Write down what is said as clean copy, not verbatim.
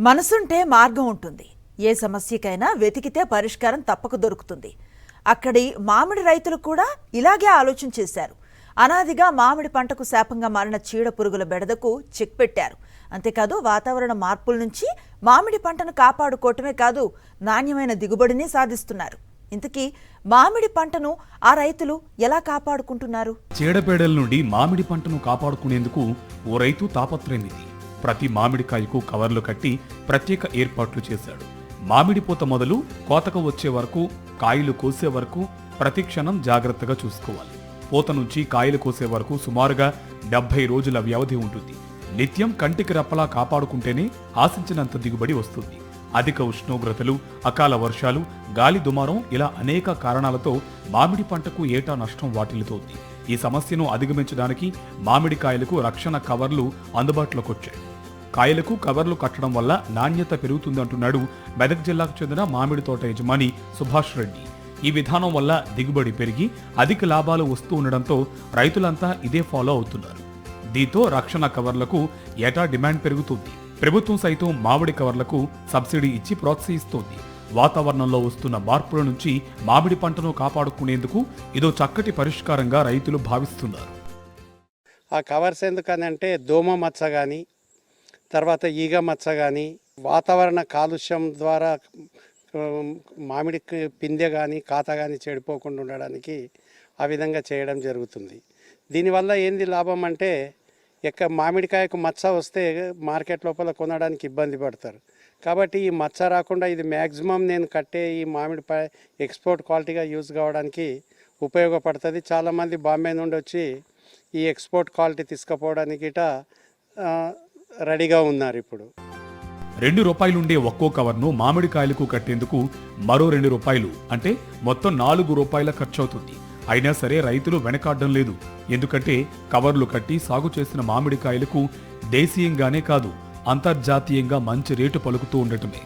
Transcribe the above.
మనసుంటే మార్గం ఉంటుంది. ఏ సమస్యకైనా వెతికితే పరిష్కారం తప్పక దొరుకుతుంది. అక్కడి మామిడి రైతులు కూడా ఇలాగే ఆలోచన చేశారు. అనాదిగా మామిడి పంటకు శాపంగా మారిన చీడ పురుగుల బెడదకు చెక్ పెట్టారు. అంతేకాదు వాతావరణ మార్పుల నుంచి మామిడి పంటను కాపాడుకోవటమే కాదు, నాణ్యమైన దిగుబడిని సాధిస్తున్నారు. ఇంతకీ మామిడి పంటను ఆ రైతులు ఎలా కాపాడుకుంటున్నారు? చీడపేడల నుండి మామిడి పంటను కాపాడుకునేందుకు ఓ రైతు తాపత్రయమిది. ప్రతి మామిడికాయకు కవర్లు కట్టి ప్రత్యేక ఏర్పాట్లు చేశాడు. మామిడి పూత మొదలు కోతకు వచ్చే వరకు, కాయలు కోసే వరకు ప్రతి క్షణం జాగ్రత్తగా చూసుకోవాలి. పూత నుంచి కాయలు కోసే వరకు సుమారుగా 70 రోజుల వ్యవధి ఉంటుంది. నిత్యం కంటికి రెప్పలా కాపాడుకుంటేనే ఆశించినంత దిగుబడి వస్తుంది. అధిక ఉష్ణోగ్రతలు, అకాల వర్షాలు, గాలి దుమారం ఇలా అనేక కారణాలతో మామిడి పంటకు ఏటా నష్టం వాటిల్లుతోంది. ఈ సమస్యను అధిగమించడానికి మామిడికాయలకు రక్షణ కవర్లు అందుబాటులోకి వచ్చాయి. కాయలకు కవర్లు కట్టడం వల్ల నాణ్యత పెరుగుతుందంటున్నాడు మెదక్ జిల్లాకు చెందిన మామిడి తోట యజమాని సుభాష్ రెడ్డి. ఈ విధానం వల్ల దిగుబడి పెరిగి అధిక లాభాలు వస్తూ ఉండడంతో రైతులంతా ఇదే ఫాలో అవుతున్నారు. దీంతో రక్షణ కవర్లకు ఏటా డిమాండ్ పెరుగుతుంది. ప్రభుత్వం సైతం మామిడి కవర్లకు సబ్సిడీ ఇచ్చి ప్రోత్సహిస్తోంది. వాతావరణంలో వస్తున్న మార్పుల నుంచి మామిడి పంటను కాపాడుకునేందుకు ఇదో చక్కటి పరిష్కారంగా రైతులు భావిస్తున్నారు. ఆ కవర్స్ ఎందుకనంటే దోమ మచ్చ కానీ, తర్వాత ఈగ మచ్చ కానీ, వాతావరణ కాలుష్యం ద్వారా మామిడి పిందె కానీ కాత కానీ చెడిపోకుండా ఉండడానికి ఆ విధంగా చేయడం జరుగుతుంది. దీనివల్ల ఏంది లాభం అంటే, మామిడికాయకు మచ్చ వస్తే మార్కెట్ లోపల కొనడానికి ఇబ్బంది పడతారు. కాబట్టి ఈ మచ్చ రాకుండా ఇది మ్యాక్సిమం నేను కట్టే ఈ మామిడికాయ ఎక్స్పోర్ట్ క్వాలిటీగా యూజ్ కావడానికి ఉపయోగపడుతుంది. చాలామంది బాంబే నుండి వచ్చి ఈ ఎక్స్పోర్ట్ క్వాలిటీ తీసుకుపోవడానికి రెడీగా ఉన్నారు. ఇప్పుడు ₹2 ఉండే ఒక్కో కవర్ను మామిడికాయలకు కట్టేందుకు మరో ₹2 అంటే మొత్తం ₹4 ఖర్చవుతుంది. అయినా సరే రైతులు వెనకాడడం లేదు. ఎందుకంటే కవర్లు కట్టి సాగు చేసిన మామిడికాయలకు దేశీయంగానే కాదు, అంతర్జాతీయంగా మంచి రేటు పలుకుతూ ఉండటమే.